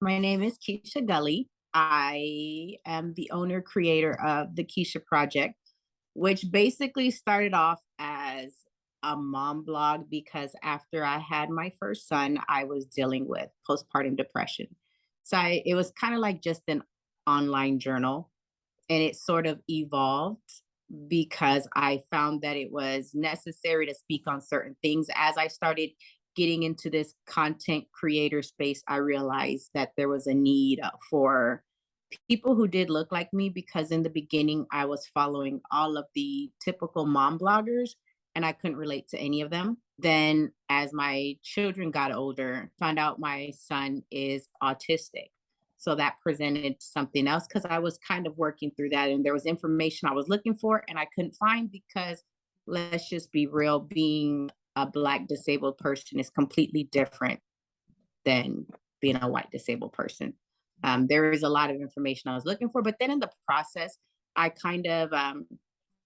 My name is Kisha Gully. I am the owner creator of the Kisha Project, which basically started off as a mom blog because after I had my first son, I was dealing with postpartum depression. It was kind of like just an online journal, and it sort of evolved because I found that it was necessary to speak on certain things. As I started getting into this content creator space, I realized that there was a need for people who did look like me because in the beginning I was following all of the typical mom bloggers and I couldn't relate to any of them. Then as my children got older, found out my son is autistic. So that presented something else because I was kind of working through that and there was information I was looking for and I couldn't find because let's just be real, being a Black disabled person is completely different than being a white disabled person. There is a lot of information I was looking for, but then in the process, I kind of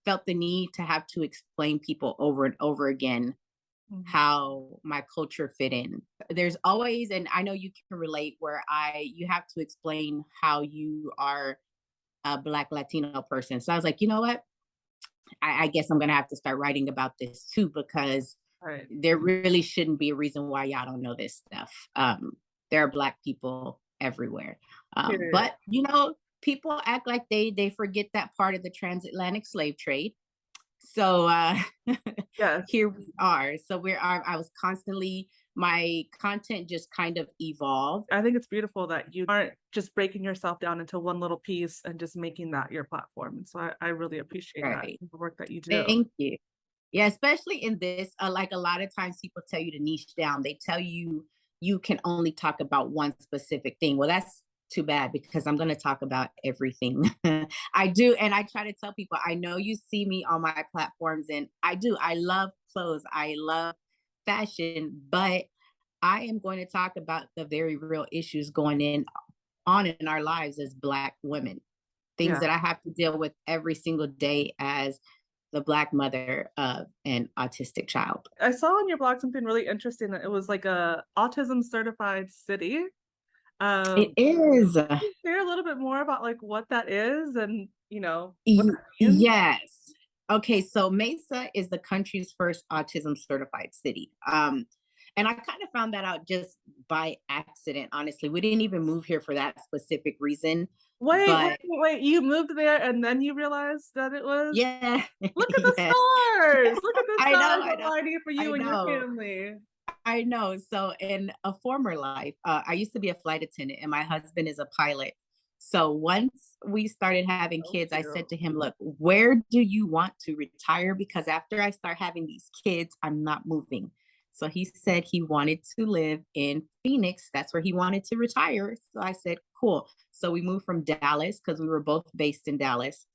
felt the need to have to explain people over and over again how my culture fit in. There's always, and I know you can relate, where you have to explain how you are a Black Latino person. So I was like, you know what? I guess I'm gonna have to start writing about this too because Right. there really shouldn't be a reason why y'all don't know this stuff. There are Black people everywhere, Period. but people act like they forget that part of the transatlantic slave trade. So Yes. here we are. I was constantly, my content just kind of evolved. I think it's beautiful that you aren't just breaking yourself down into one little piece and just making that your platform. And so I really appreciate that, Right. the work that you do. Thank you. Yeah, especially in this, like a lot of times people tell you to niche down. They tell you you can only talk about one specific thing. Well, that's too bad because I'm going to talk about everything. I do. And I try to tell people, I know you see me on my platforms and I do. I love clothes. I love fashion, but I am going to talk about the very real issues going on in our lives as Black women, things Yeah. that I have to deal with every single day as the Black mother of an autistic child. I saw on your blog something really interesting that it was like a autism certified city. It Um, is. can you share a little bit more about like what that is and what Y- that means? yes. Okay, so Mesa is the country's first autism certified city. And I kind of found that out just by accident, honestly. We didn't even move here for that specific reason. But Wait, you moved there and then you realized that it was. yeah, Look at the yes. stars! Look at the I know, stars I know, aligning for I you and your know. family. I know. So in a former life, I used to be a flight attendant and my husband is a pilot. So once we started having So kids, I cute. said to him, look, where do you want to retire? Because after I start having these kids, I'm not moving. So he said he wanted to live in Phoenix. That's where he wanted to retire. So I said, cool. So we moved from Dallas because we were both based in Dallas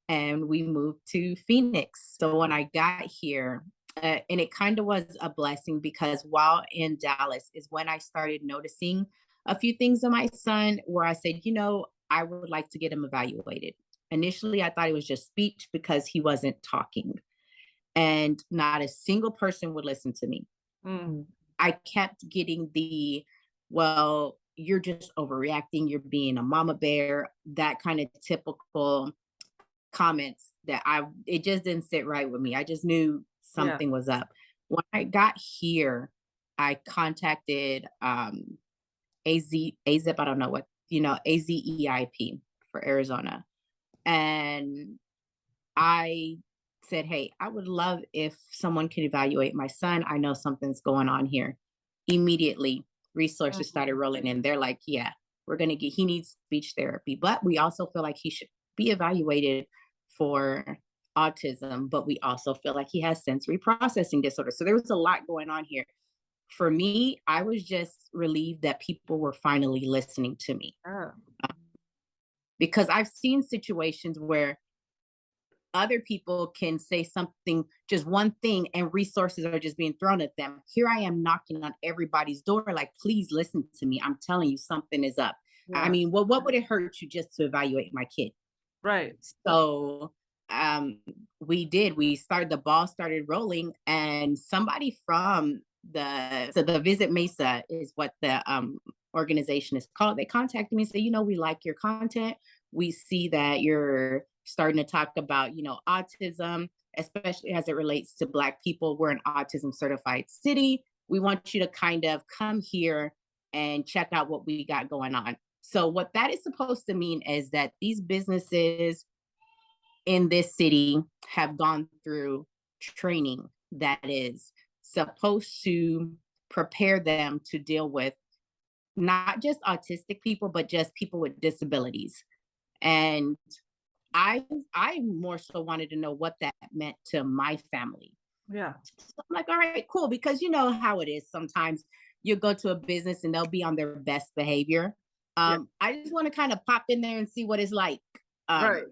and we moved to Phoenix. So when I got here, and it kind of was a blessing because while in Dallas is when I started noticing a few things in my son where I said, I would like to get him evaluated. Initially, I thought it was just speech because he wasn't talking, and not a single person would listen to me. Mm, I kept getting well, you're just overreacting, you're being a mama bear, that kind of typical comments that it just didn't sit right with me. I just knew yeah. something was up. When I got here, I contacted AZEIP, I don't know what, AZEIP for Arizona. And I said, hey, I would love if someone could evaluate my son. I know something's going on here. Immediately, resources started Mhm. rolling in. They're like, yeah, he needs speech therapy, but we also feel like he should be evaluated for autism, but we also feel like he has sensory processing disorder. So there was a lot going on here. For me, I was just relieved that people were finally listening to me Yeah. because I've seen situations where other people can say something, just one thing, and resources are just being thrown at them. Here I am knocking on everybody's door, like, please listen to me. I'm telling you, something is up. I Yeah. mean, well, what would it hurt you just to evaluate my kid? Right. So um, the ball started rolling, and somebody from the Visit Mesa is what organization is called, they contacted me and say, we like your content. We see that you're starting to talk about, autism, especially as it relates to Black people. We're an autism certified city. We want you to kind of come here and check out what we got going on. So, what that is supposed to mean is that these businesses in this city have gone through training that is supposed to prepare them to deal with not just autistic people, but just people with disabilities. And I more so wanted to know what that meant to my family. Yeah. So I'm like, all right, cool. Because you know how it is. Sometimes you go to a business and they'll be on their best behavior. Yeah. I just want to kind of pop in there and see what it's like Right.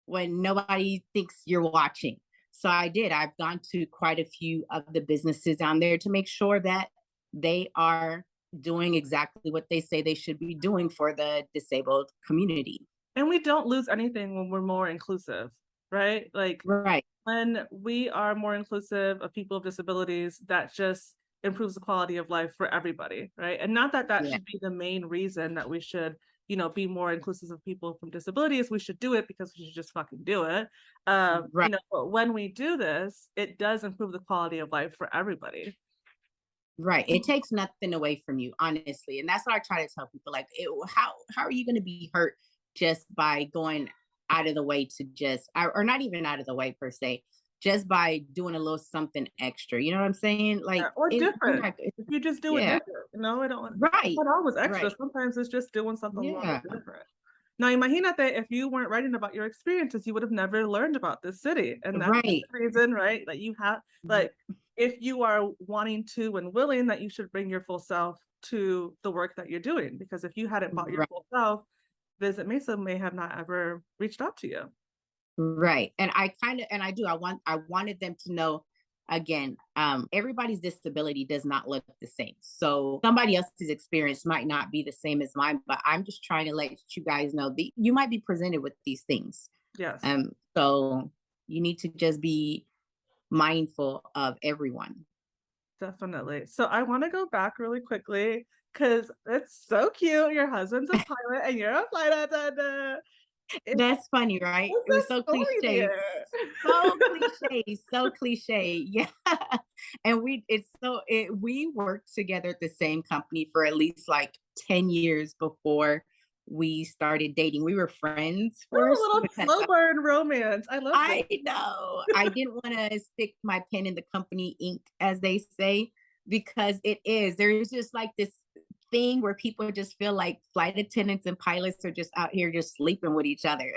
when nobody thinks you're watching. So I did. I've gone to quite a few of the businesses down there to make sure that they are doing exactly what they say they should be doing for the disabled community. And we don't lose anything when we're more inclusive, right? Like Right. when we are more inclusive of people with disabilities, that just improves the quality of life for everybody, right? And not that that Yeah. should be the main reason that we should, be more inclusive of people from disabilities. We should do it because we should just fucking do it. Right. But when we do this, it does improve the quality of life for everybody. Right. It takes nothing away from you, honestly. And that's what I try to tell people. Like, how are you going to be hurt just by going out of the way to just, or not even out of the way per se, just by doing a little something extra? You know what I'm saying? Like, Yeah, or different. If you just do it yeah. different, I don't. It's Right. not always extra. Right. Sometimes it's just doing something a little Yeah. bit different. Now, imagínate if you weren't writing about your experiences, you would have never learned about this city, and that's the Right. reason, right? That you have, like, if you are wanting to and willing, that you should bring your full self to the work that you're doing. Because if you hadn't brought your Right. full self, Visit Mesa may have not ever reached out to you. Right. And I wanted them to know again, everybody's disability does not look the same. So somebody else's experience might not be the same as mine, but I'm just trying to let you guys know that you might be presented with these things. Yes. So you need to just be mindful of everyone. Definitely. So I want to go back really quickly because it's so cute. Your husband's a pilot and you're a flight attendant. That's funny, right? It was What's the so story cliche. there? So cliche, so cliche. Yeah. And we worked together at the same company for at least like 10 years before we started dating. We were friends Oh, a first little because slow burn romance. I love I this. know I didn't want to stick my pen in the company ink, as they say, because there's just like this thing where people just feel like flight attendants and pilots are just out here just sleeping with each other.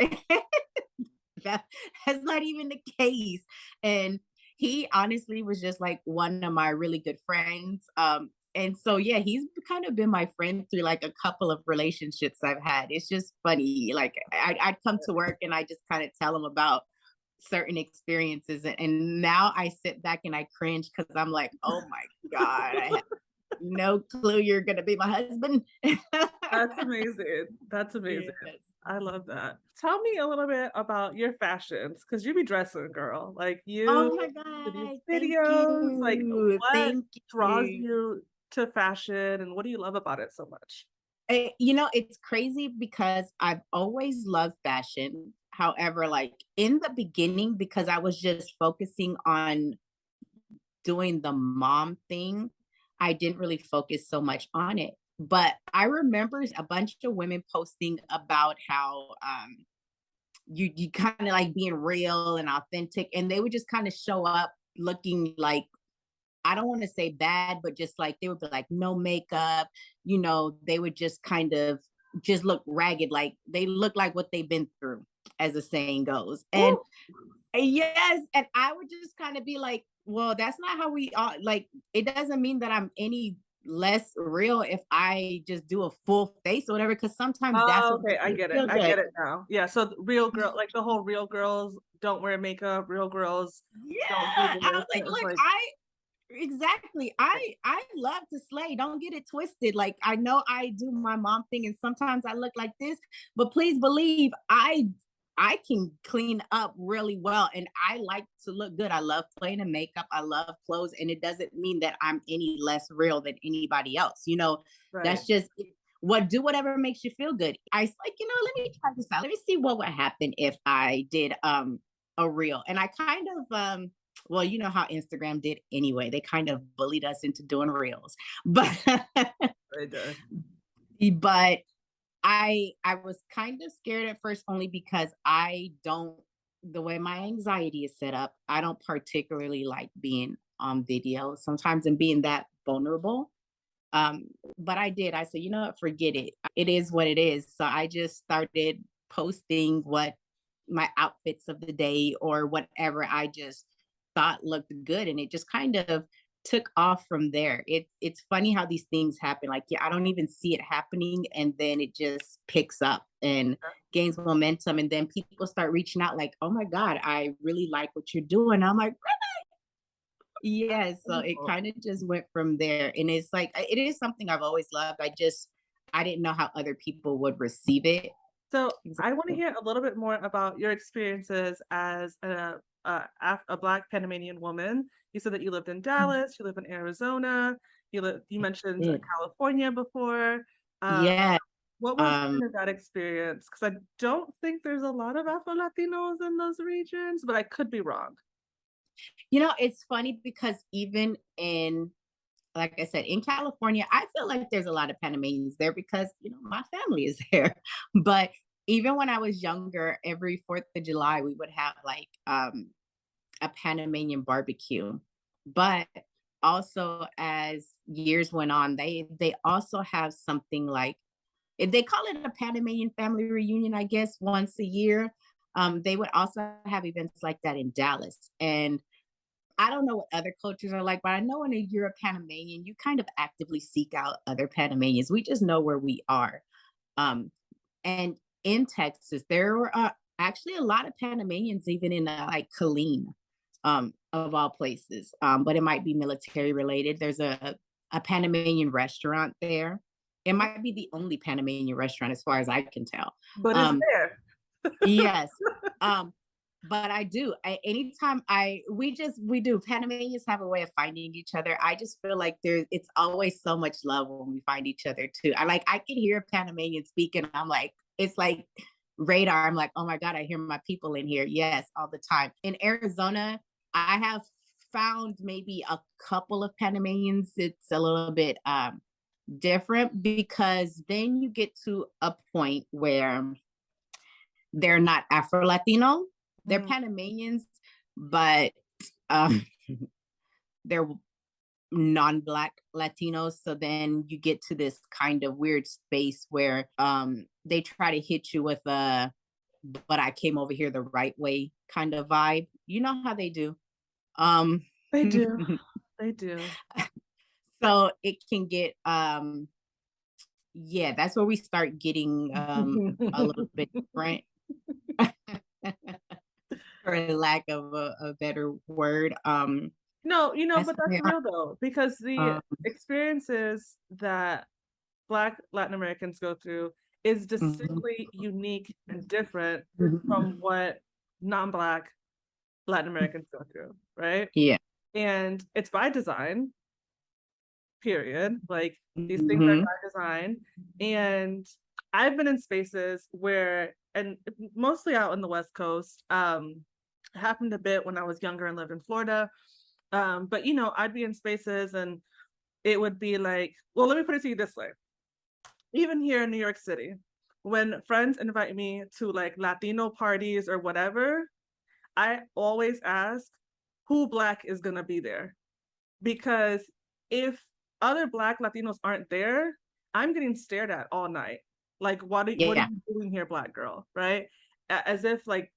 That's not even the case. And he honestly was just like one of my really good friends. And so yeah, he's kind of been my friend through like a couple of relationships I've had. It's just funny. Like I'd come to work and I just kind of tell him about certain experiences, and now I sit back and I cringe because I'm like, oh my God, I have no clue you're gonna be my husband. That's amazing. That's amazing. Yes. I love that. Tell me a little bit about your fashions because you be dressing, girl. Like Oh my with these God, thank videos, like you. what Thank draws you. you to fashion and what do you love about it so much? It's crazy because I've always loved fashion. However, like in the beginning, because I was just focusing on doing the mom thing, I didn't really focus so much on it. But I remember a bunch of women posting about how you kind of like being real and authentic, and they would just kind of show up looking like, I don't want to say bad, but just like they would be like no makeup, they would just kind of just look ragged, like they look like what they've been through, as the saying goes. And Ooh. yes, and I would just kind of be like, well, that's not how we are. Like, it doesn't mean that I'm any less real if I just do a full face or whatever, because sometimes that's Oh, what okay, makes I me get it. feel I good. get it now. Yeah, so real girl, like the whole real girls don't wear makeup, real girls don't do Yeah. I this. was like, And it's look, like, exactly. I love to slay. Don't get it twisted. Like, I know I do my mom thing and sometimes I look like this, but please believe I can clean up really well and I like to look good. I love playing in makeup. I love clothes, and it doesn't mean that I'm any less real than anybody else. right. That's just do whatever makes you feel good. I was like, let me try this out. Let me see what would happen if I did a reel. And I kind of well, you know how Instagram did anyway. They kind of bullied us into doing reels. But Very good. but I was kind of scared at first only because I don't the way my anxiety is set up, I don't particularly like being on video sometimes and being that vulnerable. Um, but I did. I said, you know what, forget it. It is what it is. So I just started posting what my outfits of the day or whatever I just thought looked good. And it just kind of took off from there. It's funny how these things happen. Like, yeah, I don't even see it happening. And then it just picks up and gains momentum. And then people start reaching out like, oh my God, I really like what you're doing. I'm like, That's yes, so it wonderful. kind of just went from there. And it's like it is something I've always loved. I didn't know how other people would receive it. So I want to Exactly. hear a little bit more about your experiences as a Black Panamanian woman. You said that you lived in Dallas, you live in Arizona, you mentioned Yeah. California before. Um, Yeah. what was Um, kind of that experience? Because I don't think there's a lot of Afro Latinos in those regions, but I could be wrong. it's funny because even in like I said, in California, I feel like there's a lot of Panamanians there because, my family is there. But even when I was younger, every 4th of July, we would have like a Panamanian barbecue. But also as years went on, they also have something like they call it a Panamanian family reunion, I guess, once a year. They would also have events like that in Dallas. And I don't know what other cultures are like, but I know when you're a Panamanian, you kind of actively seek out other Panamanians. We just know where we are. Um, and in Texas, there were actually a lot of Panamanians, even in like Killeen, of all places. But it might be military related. There's a Panamanian restaurant there. It might be the only Panamanian restaurant, as far as I can tell. But it's Um, there. yes. Um, but I do. Anytime we do. Panamanians have a way of finding each other. I just feel like it's always so much love when we find each other too. I can hear a Panamanian speaking. I'm like, it's like radar. I'm like, oh my God, I hear my people in here. Yes, all the time. In Arizona, I have found maybe a couple of Panamanians. It's a little bit different because then you get to a point where they're not Afro Latino. They're Mm. Panamanians, but um, they're non-black Latinos. So then you get to this kind of weird space where they try to hit you with a "but I came over here the right way" kind of vibe. You know how they do. Um, They do. They do. so it can get yeah, that's where we start getting a little bit different. For lack of a better word. No, That's but how that's they are. real though, because the Um, experiences that Black Latin Americans go through is mhm, distinctly unique and different from mhm. what non-Black Latin Americans go through, right? Yeah. And it's by design, period. Like these things are Mhm, by design. And I've been in spaces where, and mostly out on the West Coast, happened a bit when I was younger and lived in Florida. But I'd be in spaces and it would be like, well, let me put it to you this way. Even here in New York City, when friends invite me to like Latino parties or whatever, I always ask who Black is gonna be there. Because if other Black Latinos aren't there, I'm getting stared at all night. Like, what are yeah. you doing here, Black girl? Right? As if like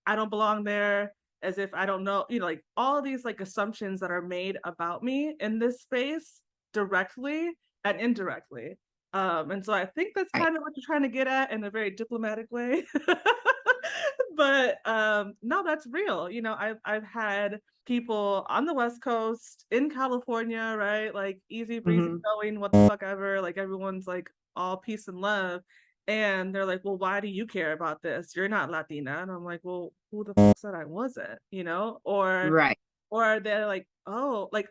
I don't belong there, as if I don't know, like all of these like assumptions that are made about me in this space directly and indirectly. And so I think that's Right. kind of what you're trying to get at in a very diplomatic way. But no, that's real. I've had people on the West Coast in California, right? Like easy breezy Mhm. going, what the fuck ever. Like everyone's like all peace and love. And they're like, well, why do you care about this? You're not Latina. And I'm like, well, who the fuck said I wasn't, Right. Or they're like, oh, like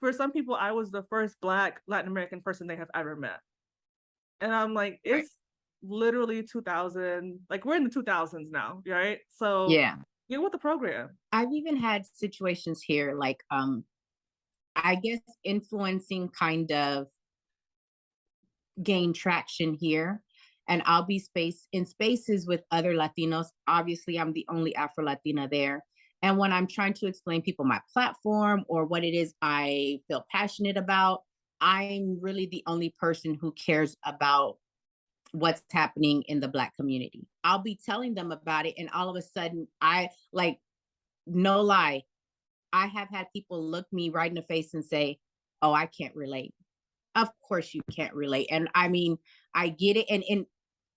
for some people, I was the first Black Latin American person they have ever met. And I'm like, Right. it's literally 2000, like we're in the 2000s now, right? So Yeah. get with the program. I've even had situations here like I guess influencing kind of gain traction here. And I'll be in spaces with other Latinos. Obviously, I'm the only Afro Latina there. And when I'm trying to explain people my platform or what it is I feel passionate about, I'm really the only person who cares about what's happening in the Black community. I'll be telling them about it, and all of a sudden, I like, no lie, I have had people look me right in the face and say, "Oh, I can't relate." Of course you can't relate. And I mean, I get it. And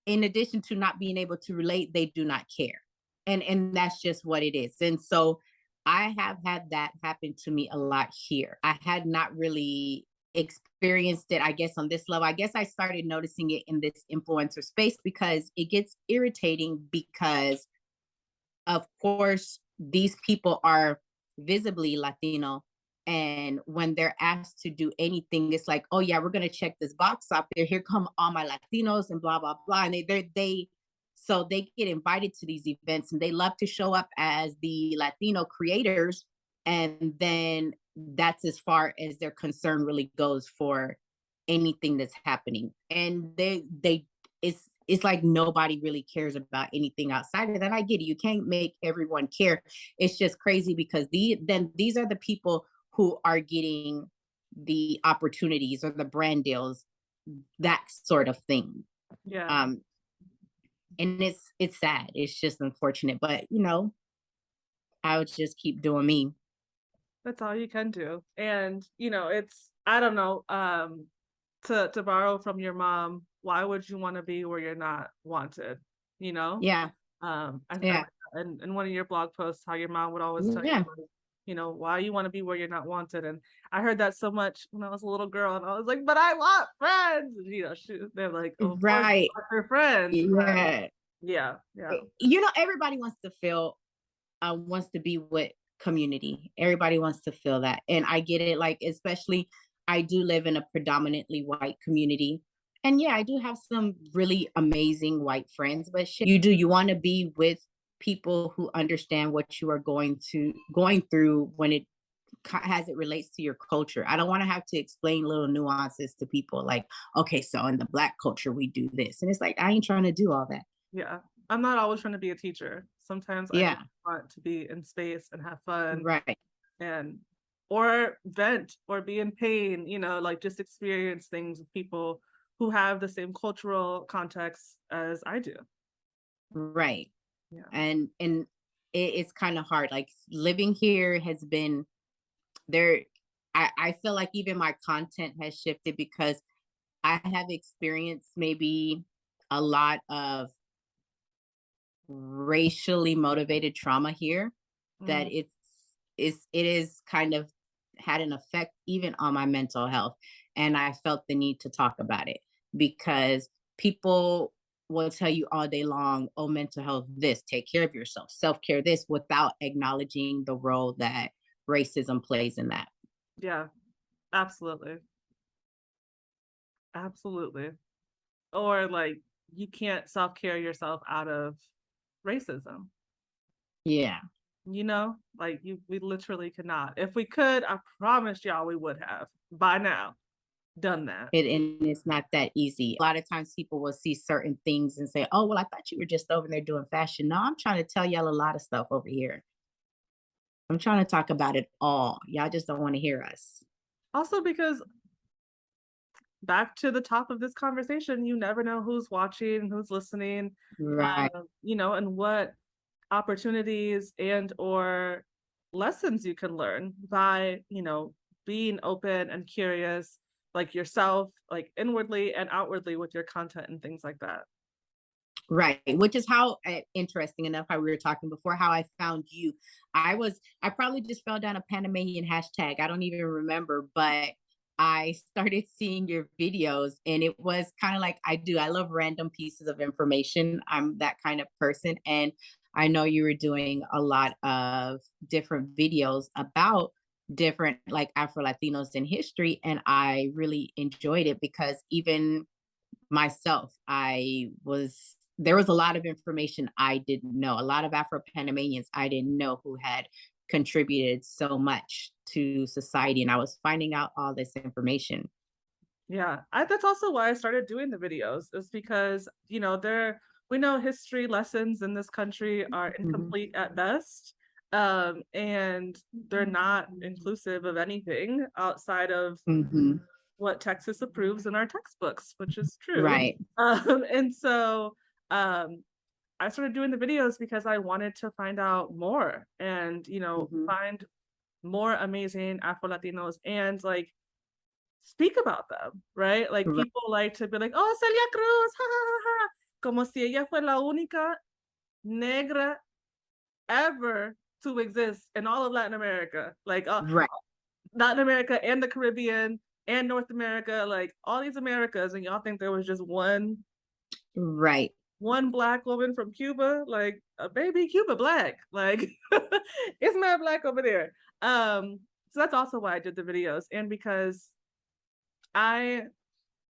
in addition to not being able to relate, they do not care. And that's just what it is. And so I have had that happen to me a lot here. I had not really experienced it, I guess, on this level. I guess I started noticing it in this influencer space because it gets irritating because of course these people are visibly Latino, and when they're asked to do anything, it's like, oh yeah, we're gonna check this box up there. Here come all my Latinos and blah blah blah. And they so they get invited to these events and they love to show up as the Latino creators, and then that's as far as their concern really goes for anything that's happening. And it's like nobody really cares about anything outside of that. I get it. You can't make everyone care. It's just crazy because these are the people who are getting the opportunities or the brand deals, that sort of thing. Yeah, Um, and it's sad. It's just unfortunate, but I would just keep doing me. that's all you can do. And it's, I don't know, to borrow from your mom, why would you want to be where you're not wanted? You know? Yeah, I yeah, like that in one of your blog posts how your mom would always tell yeah. you, like, why you want to be where you're not wanted. And I heard that so much when I was a little girl, and I was like, but I want friends. And, they're like, oh, of course you Right. want your friends, but Yeah. yeah, yeah, Everybody wants to be with community. Everybody wants to feel that. And I get it. Like, especially, I do live in a predominantly white community. And yeah, I do have some really amazing white friends, but shit, you want to be with people who understand what you are going through when as it relates to your culture. I don't want to have to explain little nuances to people like, okay, so in the Black culture, we do this. And it's like, I ain't trying to do all that. yeah. I'm not always trying to be a teacher. Sometimes I just Yeah, want to be in space and have fun right. and or vent or be in pain, like just experience things with people who have the same cultural context as I do. Right. Yeah. And it's kind of hard. Like living here has been there. I feel like even my content has shifted because I have experienced maybe a lot of racially motivated trauma here that Mm, it is kind of had an effect even on my mental health. And I felt the need to talk about it because people will tell you all day long, oh, mental health, this, take care of yourself, self-care, this, without acknowledging the role that racism plays in that. yeah, absolutely. Absolutely. Or like you can't self-care yourself out of racism. Yeah. Like we literally cannot. If we could, I promise y'all we would have by now done that. And it's not that easy. A lot of times people will see certain things and say, oh, well, I thought you were just over there doing fashion. No, I'm trying to tell y'all a lot of stuff over here. I'm trying to talk about it all. Y'all just don't want to hear us. Also because back to the top of this conversation, you never know who's watching, who's listening, Right. and what opportunities and or lessons you can learn by, being open and curious, like yourself, like inwardly and outwardly with your content and things like that. Right. Which is how, interesting enough, how we were talking before, how I found you. I probably just fell down a Panamanian hashtag. I don't even remember, but I started seeing your videos and it was kind of like I love random pieces of information. I'm that kind of person. And I know you were doing a lot of different videos about different like Afro Latinos in history. And I really enjoyed it because even myself. There was a lot of information I didn't know. A lot of Afro Panamanians I didn't know who had contributed so much to society, and I was finding out all this information. Yeah, that's also why I started doing the videos, is because, we know history lessons in this country are Mhm. incomplete at best. And they're not inclusive of anything outside of Mhm. what Texas approves in our textbooks, which is true. Right. And so um, I started doing the videos because I wanted to find out more and, Mhm. find more amazing Afro Latinos and like speak about them, right? Like Right. people like to be like, oh, Celia Cruz, ha, ha, ha, ha. Como si ella fue la única negra ever to exist in all of Latin America. Like Right. Latin America and the Caribbean and North America, like all these Americas, and y'all think there was just Right. one black woman from Cuba, like a baby Cuba black, like it's not black over there. So that's also why I did the videos, and because I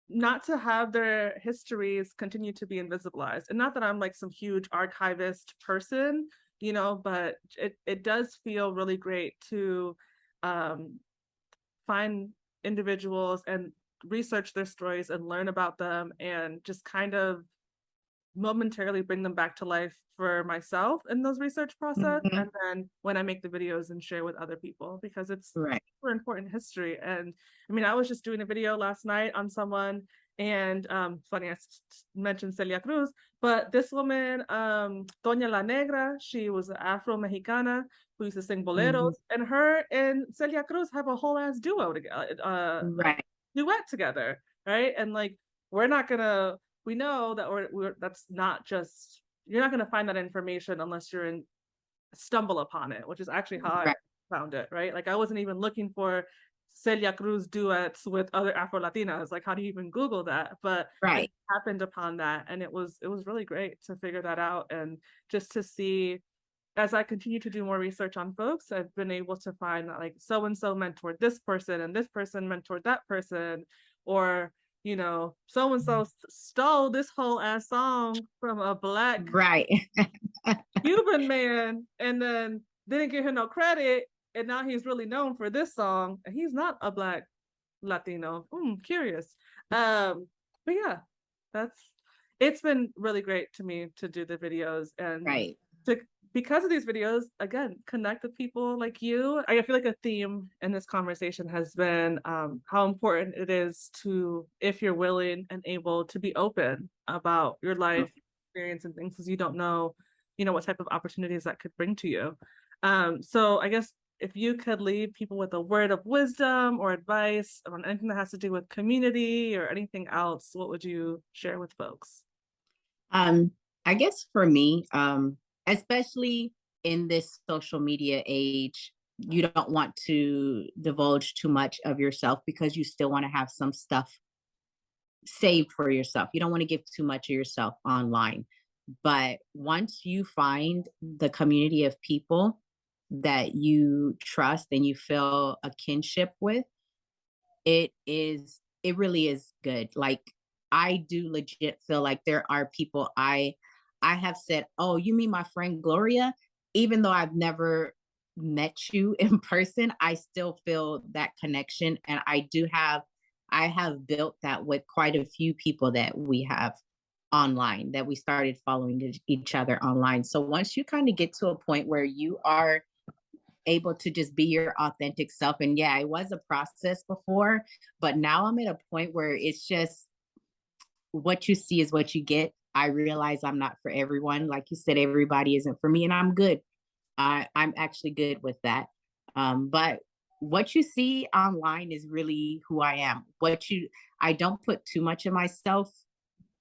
not to have their histories continue to be invisibilized. And not that I'm like some huge archivist person, but it does feel really great to um, find individuals and research their stories and learn about them and just kind of momentarily bring them back to life for myself in those research process, Mhm. and then when I make the videos and share with other people, because it's Right. super important history. And I mean, I was just doing a video last night on someone, and funny mentioned Celia Cruz, but this woman, Doña La Negra, she was an Afro Mexicana who used to sing boleros, Mhm. and her and Celia Cruz have a whole ass duo together, Right. duet together, right? And like, we're not gonna we know that that's not just, you're not gonna find that information unless you're in stumble upon it, which is actually how I Right. found it, right? Like I wasn't even looking for Celia Cruz duets with other Afro Latinas. Like, how do you even Google that? But I Right. happened upon that, and it was really great to figure that out, and just to see as I continue to do more research on folks, I've been able to find that like so and so mentored this person and this person mentored that person, or so and so stole this whole ass song from a black Right. Cuban man and then didn't give him no credit, and now he's really known for this song, and he's not a black Latino. Curious. But yeah, that's it's been really great to me to do the videos and Right. to because of these videos, again, connect with people like you. I feel like a theme in this conversation has been how important it is to, if you're willing and able to be open about your life experience and things, because you don't know, what type of opportunities that could bring to you. So I guess if you could leave people with a word of wisdom or advice on anything that has to do with community or anything else, what would you share with folks? Um, I guess for me, especially in this social media age, you don't want to divulge too much of yourself because you still want to have some stuff saved for yourself. You don't want to give too much of yourself online. But once you find the community of people that you trust and you feel a kinship with, it really is good. Like I do legit feel like there are people I have said, "Oh, you mean my friend Gloria?" Even though I've never met you in person, I still feel that connection, and I have built that with quite a few people that we have online, that we started following each other online. So once you kind of get to a point where you are able to just be your authentic self, and yeah, it was a process before, but now I'm at a point where it's just what you see is what you get. I realize I'm not for everyone. Like you said, everybody isn't for me, and I'm good. I'm actually good with that. But what you see online is really who I am. I don't put too much of myself.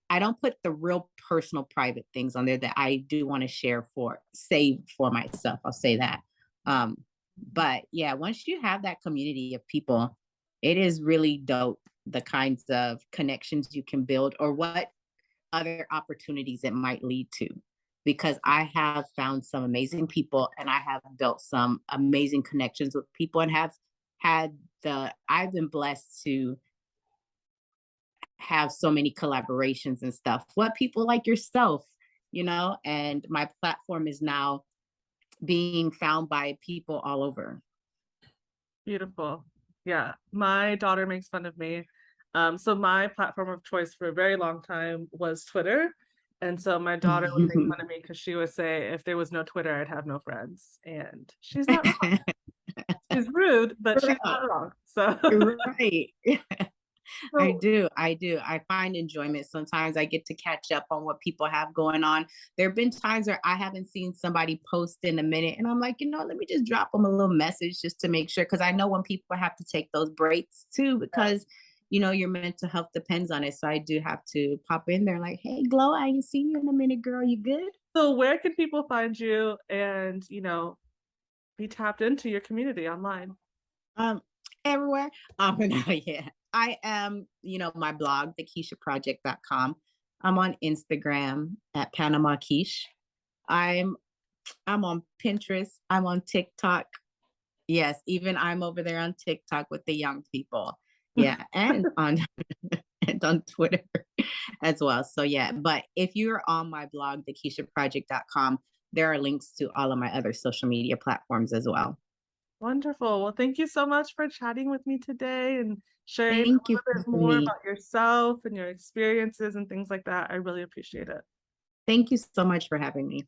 I don't put the real personal private things on there that I do want to save for myself. I'll say that. Um, but yeah, once you have that community of people, it is really dope the kinds of connections you can build or what other opportunities it might lead to. Because I have found some amazing people and I have built some amazing connections with people and have I've been blessed to have so many collaborations and stuff. What people like yourself, and my platform is now being found by people all over. Beautiful. Yeah, my daughter makes fun of me. So my platform of choice for a very long time was Twitter. And so my daughter would make fun of me because she would say, if there was no Twitter, I'd have no friends. And she's not wrong. She's rude, but she's not wrong. So Right. I so do. I do. I find enjoyment. Sometimes I get to catch up on what people have going on. There have been times where I haven't seen somebody post in a minute, and I'm like, let me just drop them a little message just to make sure. Because I know when people have to take those breaks too, because your mental health depends on it. So I do have to pop in there, like, hey, Glow, I ain't seen you in a minute, girl. You good? so where can people find you and, be tapped into your community online? Um, Everywhere. No, yeah. I am, my blog, thekishaproject.com. I'm on Instagram at Panama Quiche. I'm I'm on Pinterest. I'm on TikTok. Yes, even I'm over there on TikTok with the young people. Yeah, and on and on Twitter as well. So yeah, but if you're on my blog, thekishaproject.com, there are links to all of my other social media platforms as well. Wonderful. Well, thank you so much for chatting with me today and sharing a Thank you little for bit having more me. about yourself and your experiences and things like that. I really appreciate it. Thank you so much for having me.